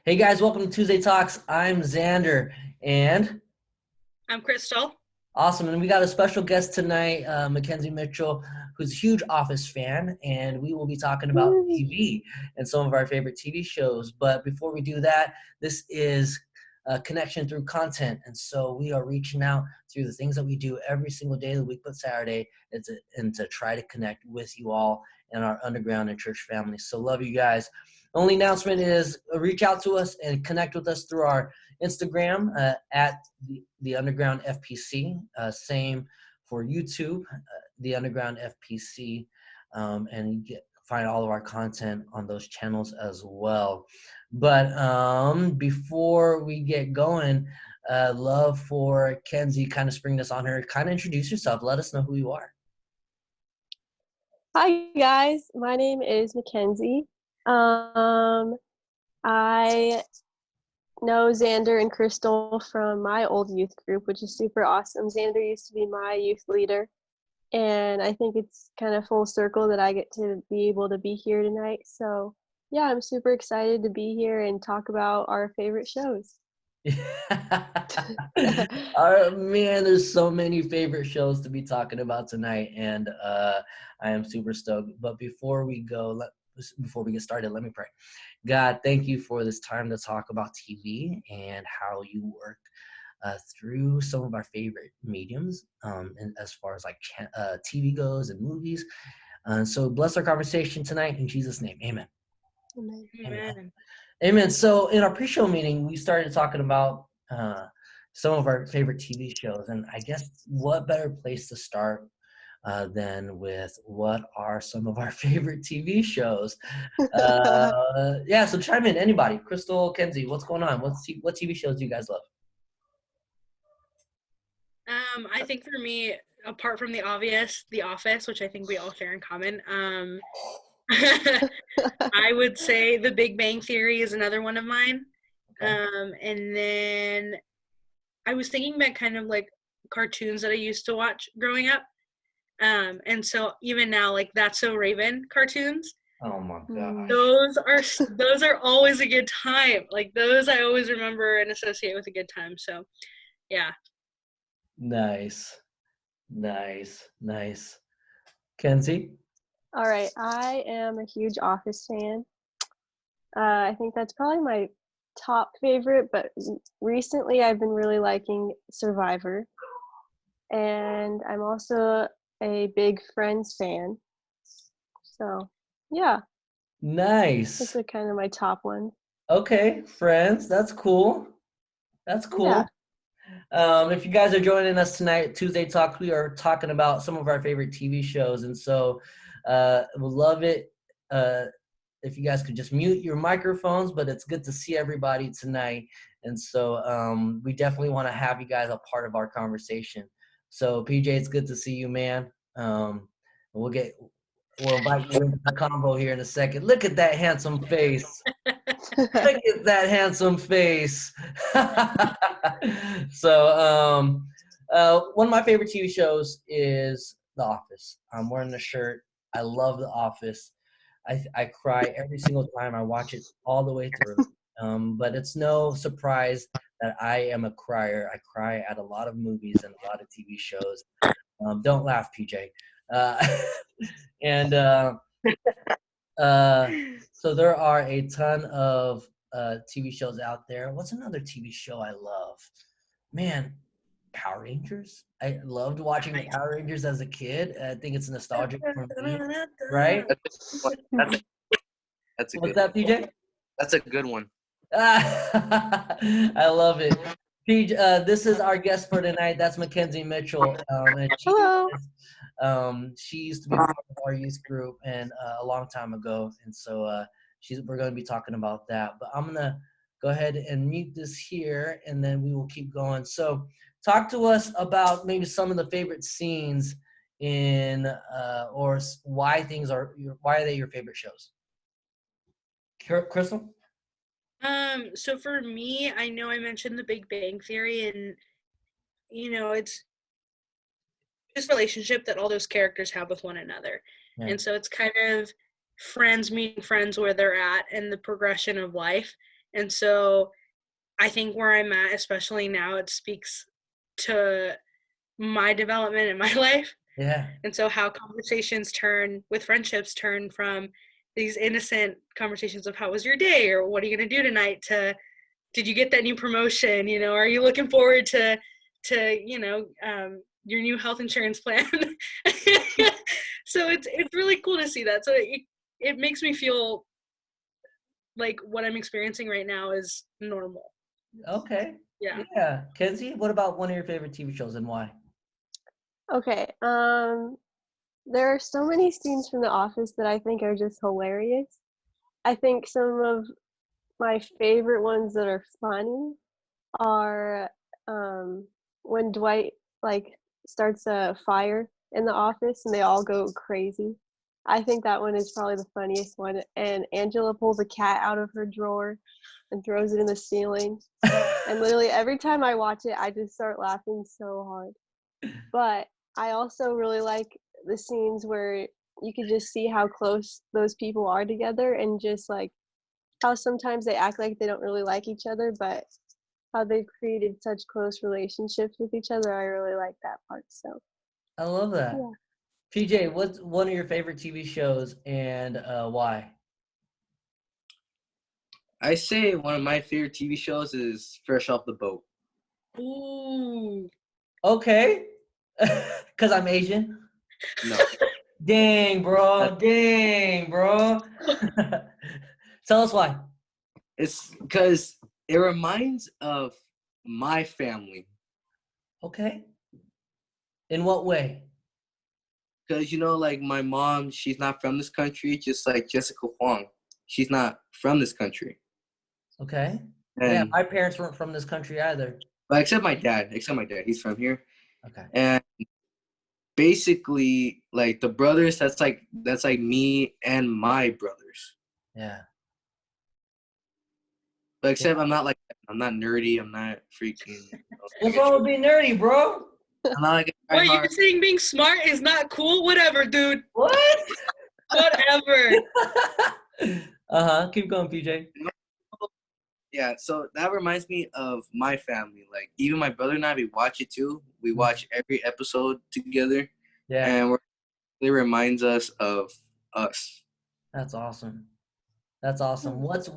Hey guys, welcome to Tuesday Talks. I'm Xander, and I'm Crystal. awesome. And we got a special guest tonight, MacKenzie Mitchell, who's a huge Office fan, and we will be talking about Woo. TV and some of our favorite TV shows. But before we do that, this is a connection through content, and so we are reaching out through the things that we do every single day of the week, but Saturday, and to try to connect with you all and our underground and church family. So love you guys. Only announcement is reach out to us and connect with us through our Instagram at the Underground FPC. Same for YouTube, the Underground FPC, and find all of our content on those channels as well. But before we get going, love for Kenzie kind of spring this on her. Kind of introduce yourself. Let us know who you are. Hi guys, my name is MacKenzie. I know Xander and Crystal from my old youth group, which is super awesome. Xander used to be my youth leader, and I think it's kind of full circle that I get to be able to be here tonight. So yeah, I'm super excited to be here and talk about our favorite shows. Man, there's so many favorite shows to be talking about tonight, and I am super stoked. But before we get started, let me pray. God, thank you for this time to talk about TV and how you work through some of our favorite mediums, and as far as like TV goes and movies. So bless our conversation tonight in Jesus' name. Amen. Amen. Amen. Amen. So in our pre-show meeting, we started talking about some of our favorite TV shows, and I guess what better place to start than with what are some of our favorite TV shows? Yeah, so chime in, anybody. Crystal, Kenzie, what's going on? What TV shows do you guys love? I think for me, apart from the obvious, The Office, which I think we all share in common, I would say The Big Bang Theory is another one of mine. Okay. And then I was thinking about kind of like cartoons that I used to watch growing up. And so even now, like That's So Raven cartoons, Oh my gosh. those are always a good time. Like those I always remember and associate with a good time. So yeah. Nice. Nice. Nice. Kenzie? All right, I am a huge Office fan. I think that's probably my top favorite, but recently I've been really liking Survivor. And I'm also a big Friends fan. So, yeah, those Nice. are kind of my top ones. Okay, friends, that's cool. That's Yeah. cool. If you guys are joining us tonight, Tuesday Talk, we are talking about some of our favorite TV shows, and so we'll love it if you guys could just mute your microphones. But it's good to see everybody tonight, and so we definitely want to have you guys a part of our conversation. So PJ, it's good to see you, man. We'll invite you into the convo here in a second. Look at that handsome face. Look at that handsome face. So, one of my favorite TV shows is The Office. I'm wearing the shirt. I love The Office. I cry every single time I watch it all the way through. But it's no surprise that I am a crier. I cry at a lot of movies and a lot of TV shows. Don't laugh, PJ. And so there are a ton of TV shows out there. What's another TV show I love? Man, Power Rangers. I loved watching the Power Rangers as a kid. I think it's nostalgic for me, right? That's a What's good that, PJ? That's a good one. I love it. PJ, this is our guest for tonight. That's MacKenzie Mitchell, and Hello. she used to be part of our youth group and a long time ago, and so we're going to be talking about that. But I'm gonna go ahead and mute this here, and then we will keep going. So, talk to us about maybe some of the favorite scenes in or why are they your favorite shows? Crystal? So for me, I know I mentioned The Big Bang Theory, and it's this relationship that all those characters have with one another. Yeah. And so it's kind of friends meeting friends where they're at and the progression of life. And so I think where I'm at, especially now, it speaks to my development in my life. Yeah. And so how conversations with friendships turn from these innocent conversations of how was your day or what are you going to do tonight to did you get that new promotion? Are you looking forward to your new health insurance plan? So it's really cool to see that. So it makes me feel like what I'm experiencing right now is normal. Okay. Yeah. Yeah. Kenzie, what about one of your favorite TV shows and why? Okay. There are so many scenes from The Office that I think are just hilarious. I think some of my favorite ones that are funny are when Dwight starts a fire in the office and they all go crazy. I think that one is probably the funniest one. And Angela pulls a cat out of her drawer and throws it in the ceiling. And literally every time I watch it, I just start laughing so hard. But I also really like the scenes where you can just see how close those people are together and just like how sometimes they act like they don't really like each other, but how they've created such close relationships with each other. I really like that part. So I love that. yeah. PJ, what's one of your favorite TV shows and why? I say one of my favorite TV shows is Fresh Off the Boat. Ooh. Okay. Because I'm Asian? No. Dang, bro. Dang, bro. Tell us why. It's because it reminds of my family. Okay. In what way? Because, like my mom, she's not from this country, just like Jessica Huang. She's not from this country. Okay. And, Yeah, my parents weren't from this country either. but except my dad, he's from here. Okay. And basically, like the brothers, that's like me and my brothers. Yeah. But except I'm not nerdy. I'm not freaking. What's wrong with being nerdy, bro? I'm not like a What, tryhard. you're saying being smart is not cool? Whatever, dude. What? Whatever. Keep going, PJ. Yeah, so that reminds me of my family. Like, even my brother and I, we watch it too. We watch every episode together. Yeah. And it reminds us of us. That's awesome. That's awesome. What's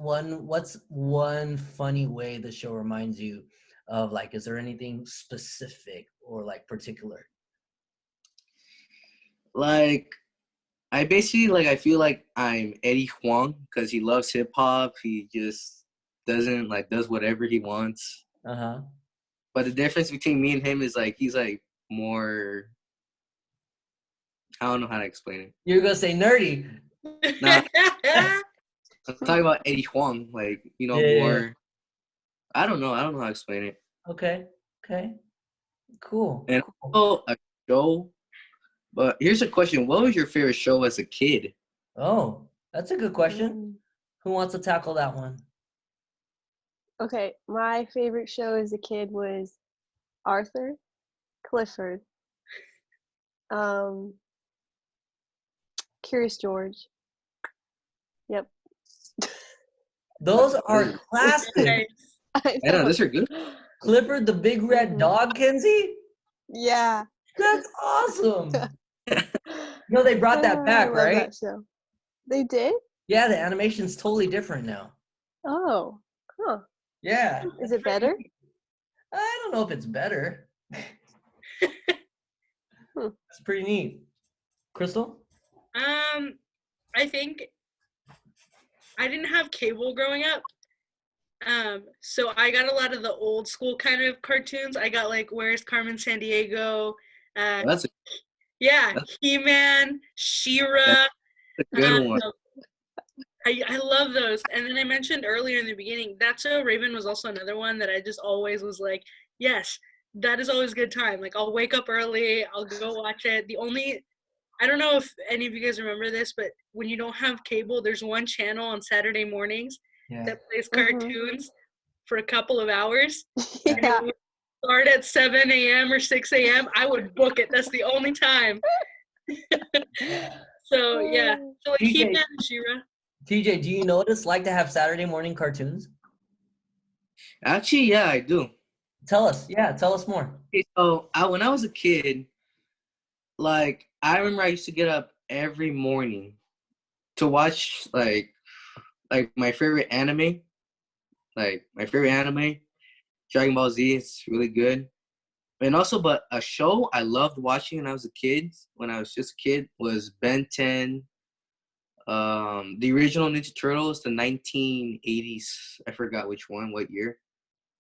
one funny way the show reminds you of, like, is there anything specific or like particular? Like, I basically, I feel like I'm Eddie Huang because he loves hip hop. He just does whatever he wants. Uh-huh. But the difference between me and him is, he's, more, I don't know how to explain it. You're going to say nerdy. Nah. I'm talking about Eddie Huang, more. I don't know how to explain it. Okay. Cool. And cool. also a show. But here's a question: what was your favorite show as a kid? Oh, that's a good question. Who wants to tackle that one? Okay, my favorite show as a kid was Arthur, Clifford, Curious George. Yep. Those are classic. I know, those are good. Clifford the Big Red Dog, Kenzie? Yeah. That's awesome. They brought that back, I love right? that show. They did? Yeah, the animation's totally different now. Oh, huh. Yeah. Is it better? I don't know if it's better. It's pretty neat. Crystal? I think I didn't have cable growing up. So I got a lot of the old school kind of cartoons. I got Where's Carmen Sandiego? He-Man, She-Ra. That's a good one. I love those. And then I mentioned earlier in the beginning, That's So Raven was also another one that I just always was like, yes, that is always a good time. I'll wake up early, I'll go watch it. I don't know if any of you guys remember this, but when you don't have cable, there's one channel on Saturday mornings that plays cartoons for a couple of hours. Yeah. And it would start at 7 a.m. or 6 a.m. I would book it. That's the only time. So, yeah. So, TJ, He-Man and She-Ra. TJ, do you know what it's like to have Saturday morning cartoons? Actually, yeah, I do. Tell us. Yeah, tell us more. Okay, so when I was a kid, like I remember I used to get up every morning to watch like my favorite anime, Dragon Ball Z. It's really good. And also, but a show I loved watching when I was a kid, when I was just a kid, was Ben 10, the original Ninja Turtles, the 1980s. I forgot which one, what year.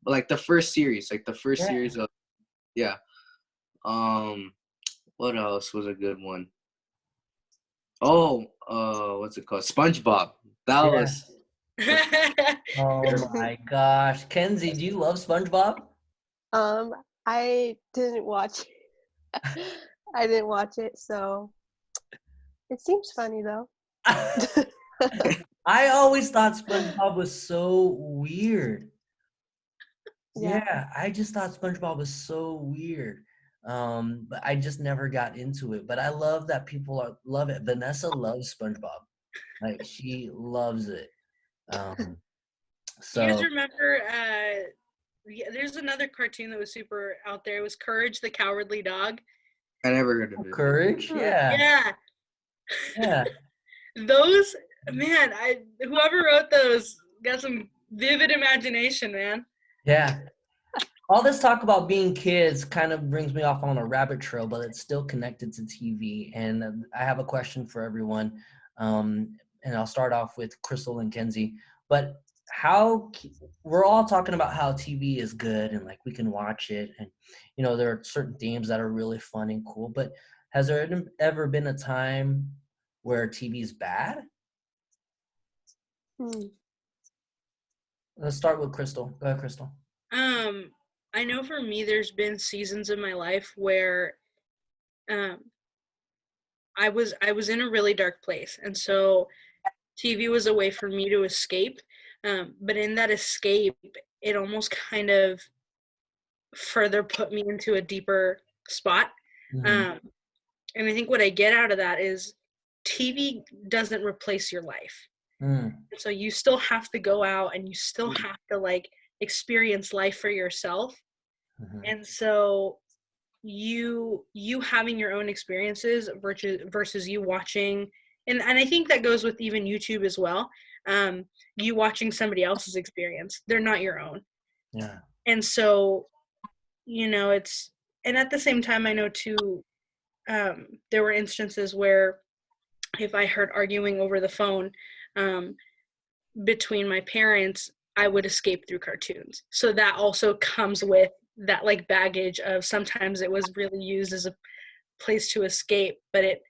But like the first series, Yeah. of yeah. Um, what else was a good one? Oh, what's it called? SpongeBob. That Yeah. was Oh my gosh. Kenzie, do you love SpongeBob? um, I didn't watch I didn't watch it, so it seems funny though. I always thought SpongeBob was so weird. Yeah. Yeah, I just thought SpongeBob was so weird. But I just never got into it. But I love that love it. Vanessa loves SpongeBob. Like she loves it. Um, Do you guys so remember? Yeah, there's another cartoon that was super out there. It was Courage the Cowardly Dog. I never heard of it. Courage, Hmm. yeah, Yeah, yeah, those man. Whoever wrote those got some vivid imagination, man. yeah. All this talk about being kids kind of brings me off on a rabbit trail, but it's still connected to TV. And I have a question for everyone. And I'll start off with Crystal and Kenzie. But we're all talking about how TV is good and like we can watch it. And, there are certain themes that are really fun and cool. But has there ever been a time where TV is bad? Hmm. Let's start with Crystal. Go ahead, Crystal. Um, I know for me, there's been seasons in my life where um, I was in a really dark place, and so TV was a way for me to escape. But in that escape, it almost kind of further put me into a deeper spot. Mm-hmm. Um, and I think what I get out of that is TV doesn't replace your life. Mm-hmm. So you still have to go out and you still have to like experience life for yourself. And so you having your own experiences versus you watching, and I think that goes with even YouTube as well. You watching somebody else's experience, they're not your own. Yeah. And so it's, and at the same time I know too, there were instances where if I heard arguing over the phone um, between my parents, I would escape through cartoons. So that also comes with that like baggage of sometimes it was really used as a place to escape, but it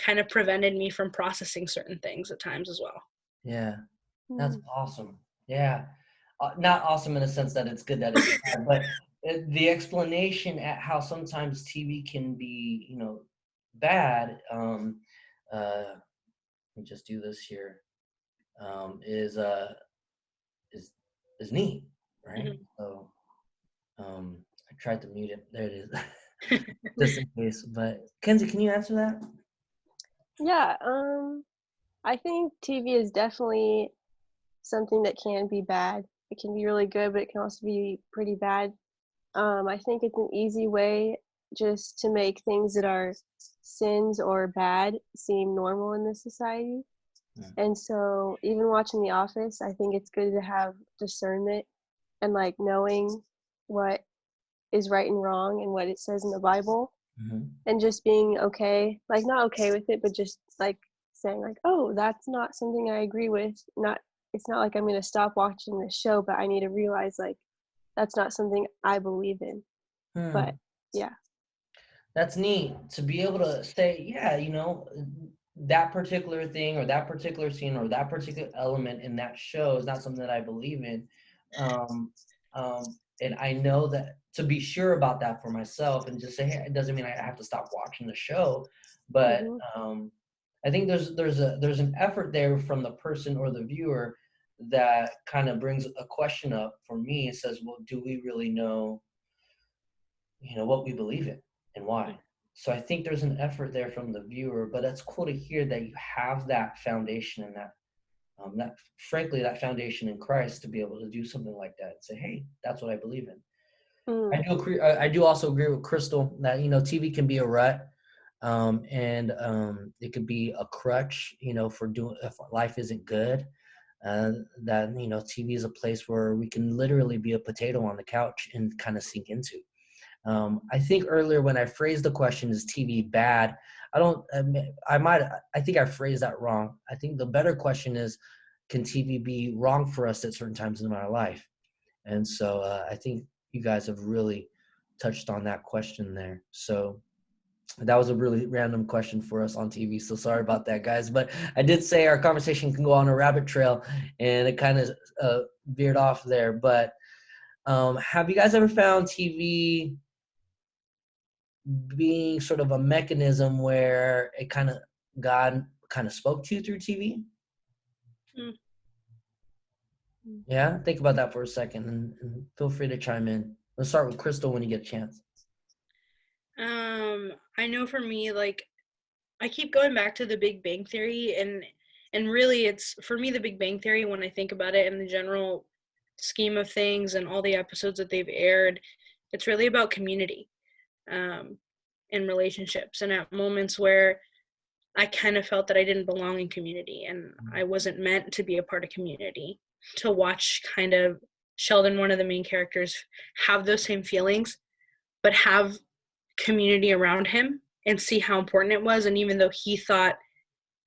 kind of prevented me from processing certain things at times as well. Yeah. That's Hmm. awesome. Yeah. Not awesome in the sense that it's good that it's bad, but the explanation at how sometimes TV can be, bad, let me just do this here, um, is, uh, is, is neat, right? Mhm. So, I tried to mute it. There it is. Just in case. But Kenzie, can you answer that? Yeah. I think TV is definitely something that can be bad. It can be really good, but it can also be pretty bad. I think it's an easy way just to make things that are sins or bad seem normal in this society. Mm. And so, even watching The Office, I think it's good to have discernment and like knowing what is right and wrong and what it says in the Bible, Mm-hmm. and just being okay, like not okay with it, but just like saying like, oh, that's not something I agree with. Not, it's not like I'm gonna stop watching the show, but I need to realize like that's not something I believe in. But Hmm. yeah. That's neat to be able to say, yeah, that particular thing or that particular scene or that particular element in that show is not something that I believe in. And I know that to be sure about that for myself and just say, hey, it doesn't mean I have to stop watching the show. But Hmm. I think there's an effort there from the person or the viewer that kind of brings a question up for me and says, well, do we really know what we believe in and why? So I think there's an effort there from the viewer, but it's cool to hear that you have that foundation and that that frankly, that foundation in Christ to be able to do something like that and say, hey, that's what I believe in. Mm. I do also agree with Crystal that, TV can be a rut, and it could be a crutch, for doing if life isn't good. That TV is a place where we can literally be a potato on the couch and kind of sink into. I think earlier when I phrased the question, is TV bad? I think I phrased that wrong. I think the better question is, can TV be wrong for us at certain times in our life? And so I think you guys have really touched on that question there. So that was a really random question for us on TV. So sorry about that, guys. But I did say our conversation can go on a rabbit trail, and it kind of veered off there. But have you guys ever found TV being sort of a mechanism where God kind of spoke to you through TV? Mm. Yeah, think about that for a second, and feel free to chime in. Let's start with Crystal when you get a chance. I know for me, like, I keep going back to the Big Bang Theory, and really it's, for me, the Big Bang Theory, when I think about it in the general scheme of things and all the episodes that they've aired, it's really about community, and relationships, and at moments where I kind of felt that I didn't belong in community and I wasn't meant to be a part of community, to watch kind of Sheldon, one of the main characters, have those same feelings, but have community around him and see how important it was. And even though he thought,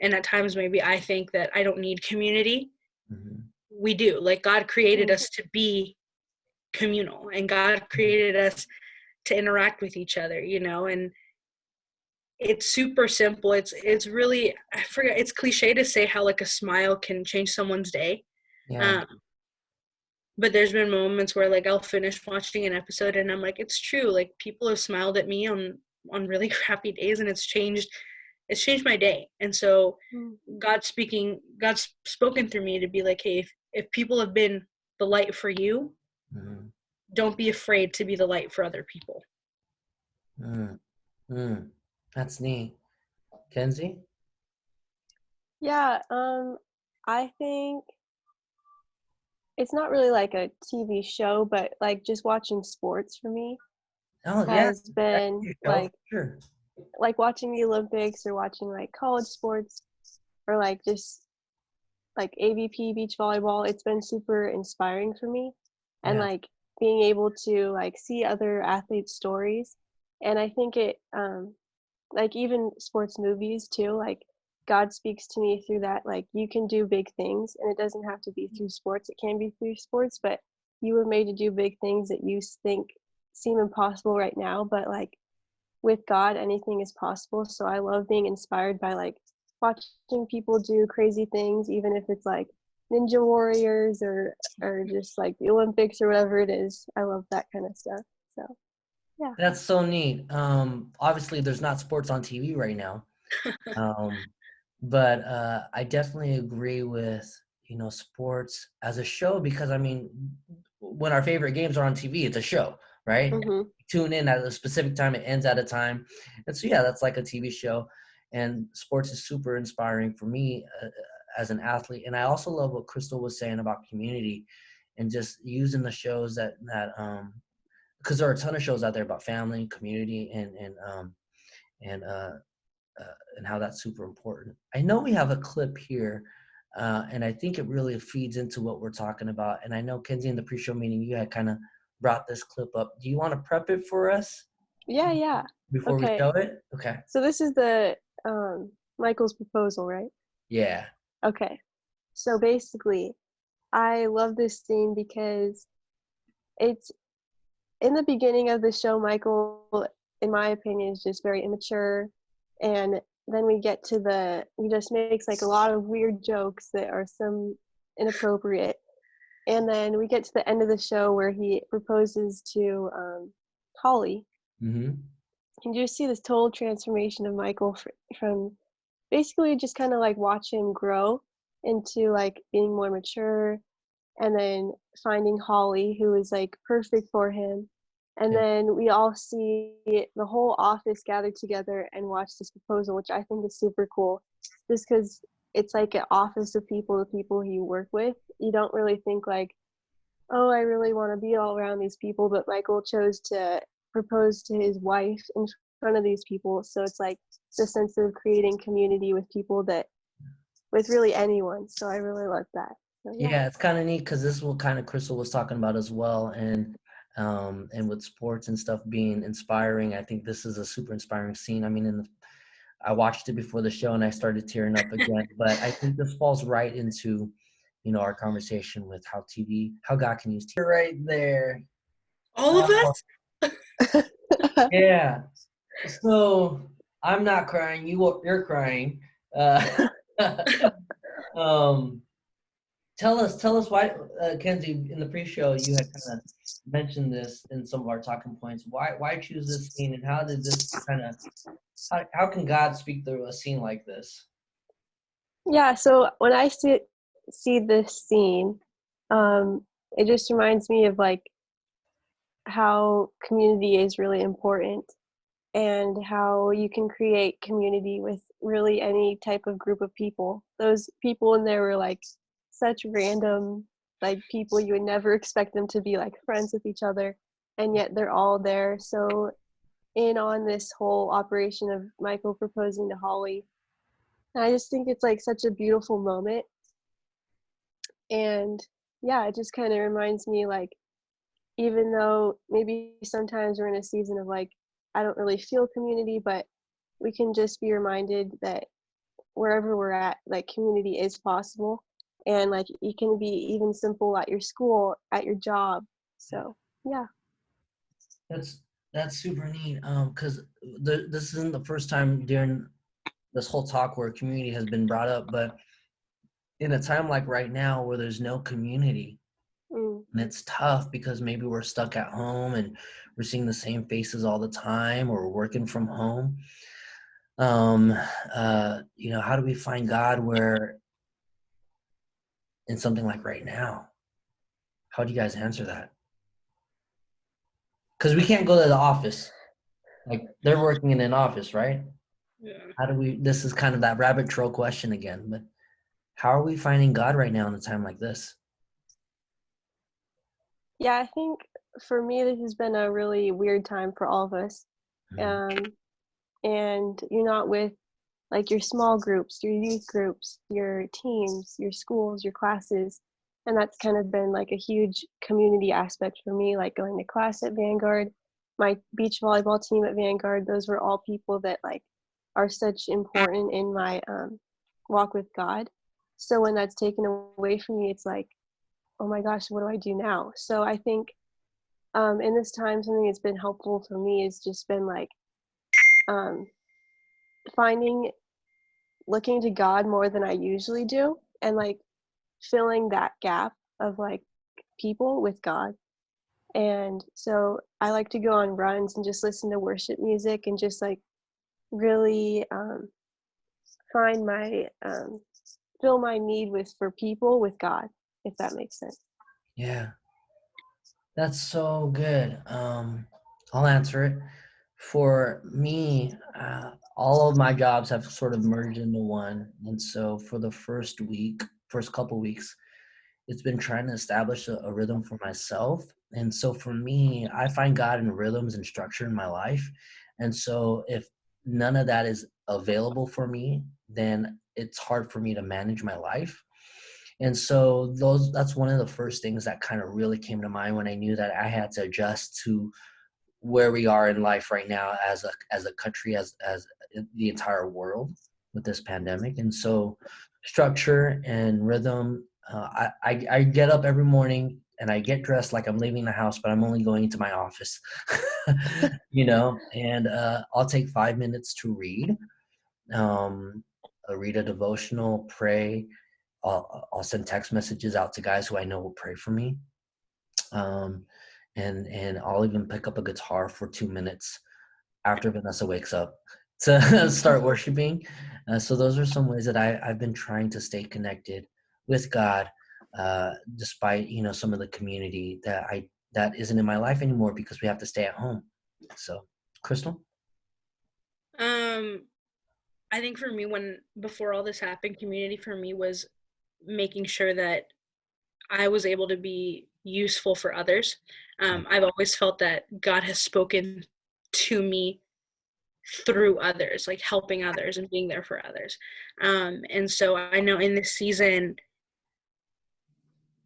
and at times maybe I think, that I don't need community, we do. Like, God created us to be communal, and God created us to interact with each other, and it's super simple. It's really, I forget, it's cliche to say how like a smile can change someone's day. Yeah. But there's been moments where like I'll finish watching an episode and I'm like, it's true. Like, people have smiled at me on really crappy days, and it's changed my day. And so God's spoken through me to be like, hey, if people have been the light for you, don't be afraid to be the light for other people. That's neat. Kenzie? Yeah, I think it's not really like a TV show, but like just watching sports for me Oh yeah, has been sure. like watching the Olympics or watching like college sports or like just like AVP beach volleyball. It's been super inspiring for me, and Yeah. like being able to like see other athletes' stories. And I think it like even sports movies too, like God speaks to me through that, like you can do big things, and it doesn't have to be through sports. It can be through sports, but you were made to do big things that you think seem impossible right now, but like with God anything is possible. So I love being inspired by like watching people do crazy things, even if it's like ninja warriors or just like the Olympics or whatever it is. I love that kind of stuff. So yeah. That's so neat. Obviously there's not sports on TV right now. But I definitely agree with, sports as a show, because I mean, when our favorite games are on TV, it's a show, right? Tune in at a specific time, it ends at a time. And so, yeah, that's like a TV show. And sports is super inspiring for me as an athlete. And I also love what Crystal was saying about community and just using the shows that because there are a ton of shows out there about family, community, and how that's super important. I know we have a clip here, and I think it really feeds into what we're talking about. And I know, Kenzie, in the pre-show meeting, you had kind of brought this clip up. Do you want to prep it for us? Yeah. Before we show it? Okay. So this is the Michael's proposal, right? Yeah. Okay. So basically, I love this scene because it's in the beginning of the show, Michael, in my opinion, is just very immature. And then we get to he just makes like a lot of weird jokes that are some inappropriate. And then we get to the end of the show where he proposes to Holly. And you just see this total transformation of Michael from basically just kind of like watch him grow into like being more mature, and then finding Holly, who is like perfect for him. And then we all see the whole office gathered together and watch this proposal, which I think is super cool, just because it's like an office of people, the people you work with. You don't really think like, oh, I really want to be all around these people, but Michael chose to propose to his wife in front of these people. So it's like the sense of creating community with people that, with really anyone. So I really love that. So, yeah. Yeah, it's kind of neat because this is what kind of Crystal was talking about as well, and with sports and stuff being inspiring, I think this is a super inspiring scene. I mean, I watched it before the show and I started tearing up again, but I think this falls right into, our conversation with how God can use TV. Right there. All of us? Yeah. So I'm not crying. You're crying. Um, tell us why, Kenzie, in the pre-show you had kind of mentioned this in some of our talking points. Why choose this scene, and how did this how can God speak through a scene like this? Yeah, so when I see this scene, it just reminds me of like how community is really important and how you can create community with really any type of group of people. Those people in there were like such random, like people you would never expect them to be like friends with each other, and yet they're all there. So in on this whole operation of Michael proposing to Holly. And I just think it's like such a beautiful moment. And yeah, it just kind of reminds me like, even though maybe sometimes we're in a season of like, I don't really feel community, but we can just be reminded that wherever we're at, like community is possible. And like it can be even simple at your school, at your job. So yeah. That's super neat. Because this isn't the first time during this whole talk where community has been brought up, but in a time like right now where there's no community, and it's tough because maybe we're stuck at home and we're seeing the same faces all the time, or we're working from home. How do we find God where in something like right now? How do you guys answer that? Because we can't go to the office. Like they're working in an office, right? Yeah. This is kind of that rabbit trail question again, but how are we finding God right now in a time like this? Yeah, I think for me, this has been a really weird time for all of us. Mhm. And you're not with like your small groups, your youth groups, your teams, your schools, your classes. And that's kind of been like a huge community aspect for me, like going to class at Vanguard, my beach volleyball team at Vanguard. Those were all people that like are such important in my walk with God. So when that's taken away from me, it's like, oh my gosh, what do I do now? So I think in this time, something that's been helpful for me has just been like um, finding, looking to God more than I usually do, and like filling that gap of like people with God. And so I like to go on runs and just listen to worship music and just like really find my fill my need with for people with God, if that makes sense. Yeah, that's so good. I'll answer it. For me, all of my jobs have sort of merged into one, and so for the first couple weeks, it's been trying to establish a rhythm for myself. And so for me, I find God in rhythms and structure in my life. And so if none of that is available for me, then it's hard for me to manage my life. And so that's one of the first things that kind of really came to mind when I knew that I had to adjust to where we are in life right now as a country, as the entire world with this pandemic. And so structure and rhythm, I get up every morning and I get dressed like I'm leaving the house, but I'm only going into my office. And I'll take 5 minutes to read. I'll read a devotional, pray. I'll send text messages out to guys who I know will pray for me. And I'll even pick up a guitar for 2 minutes after Vanessa wakes up to start worshiping. So those are some ways that I've been trying to stay connected with God, despite some of the community that isn't in my life anymore because we have to stay at home. So, Crystal? I think for me, before all this happened, community for me was making sure that I was able to be useful for others. I've always felt that God has spoken to me through others, like helping others and being there for others. And so I know in this season,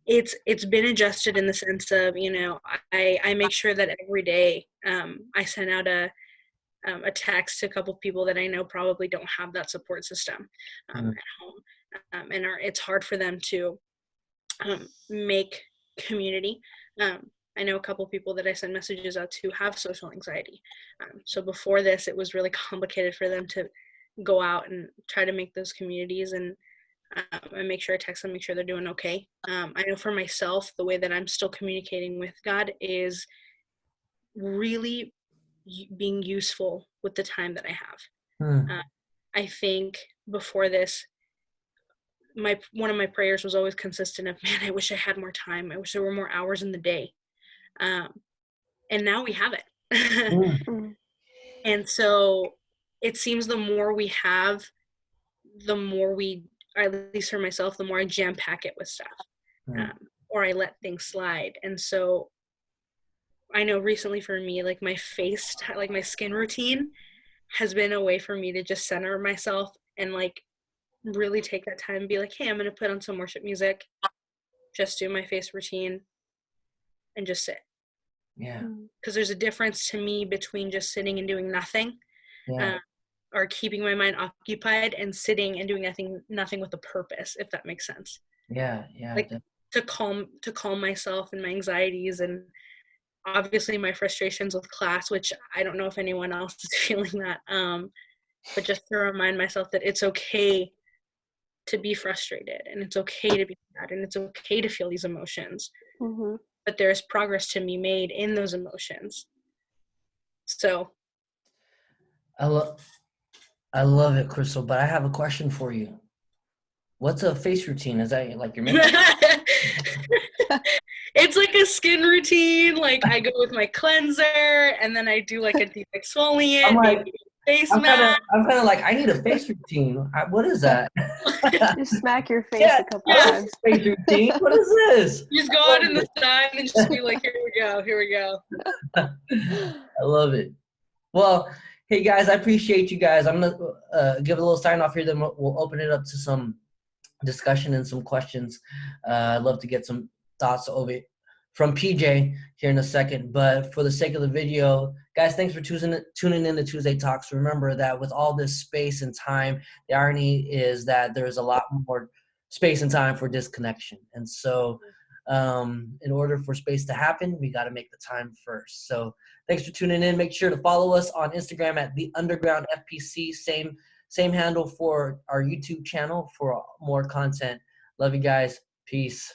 it's been adjusted in the sense of, you know, I make sure that every day I send out a text to a couple of people that I know probably don't have that support system at home, and it's hard for them to make community. I know a couple of people that I send messages out to have social anxiety. So before this, it was really complicated for them to go out and try to make those communities, and make sure I text them, make sure they're doing okay. I know for myself, the way that I'm still communicating with God is really being useful with the time that I have. I think before this, one of my prayers was always consistent of, man, I wish I had more time. I wish there were more hours in the day. And now we have it. And so it seems the more we have, the more we, or at least for myself, the more I jam pack it with stuff, or I let things slide. And so I know recently for me, like my skin routine has been a way for me to just center myself and like really take that time and be like, hey, I'm going to put on some worship music, just do my face routine and just sit. Yeah. Because there's a difference to me between just sitting and doing nothing, or keeping my mind occupied, and sitting and doing nothing with a purpose, if that makes sense. Yeah. Like to calm myself and my anxieties, and obviously my frustrations with class, which I don't know if anyone else is feeling that. But just to remind myself that it's okay to be frustrated, and it's okay to be sad, and it's okay to feel these emotions. But there's progress to be made in those emotions. So I love it, Crystal, but I have a question for you. What's a face routine? Is that like your makeup? It's like a skin routine. Like I go with my cleanser, and then I do like a deep exfoliant, maybe face mask. I'm kind of like, I need a face routine. What is that? Just smack your face a couple times. Face routine. What is this? Just go out in the sun and just be like, here we go. I love it. Well, hey guys, I appreciate you guys. I'm gonna give a little sign off here, then we'll open it up to some discussion and some questions. I'd love to get some thoughts over it from PJ here in a second, but for the sake of the video, guys, thanks for tuning in to Tuesday Talks. Remember that with all this space and time, the irony is that there's a lot more space and time for disconnection. And so in order for space to happen, we got to make the time first. So thanks for tuning in. Make sure to follow us on Instagram at The Underground FPC. Same handle for our YouTube channel for more content. Love you guys. Peace.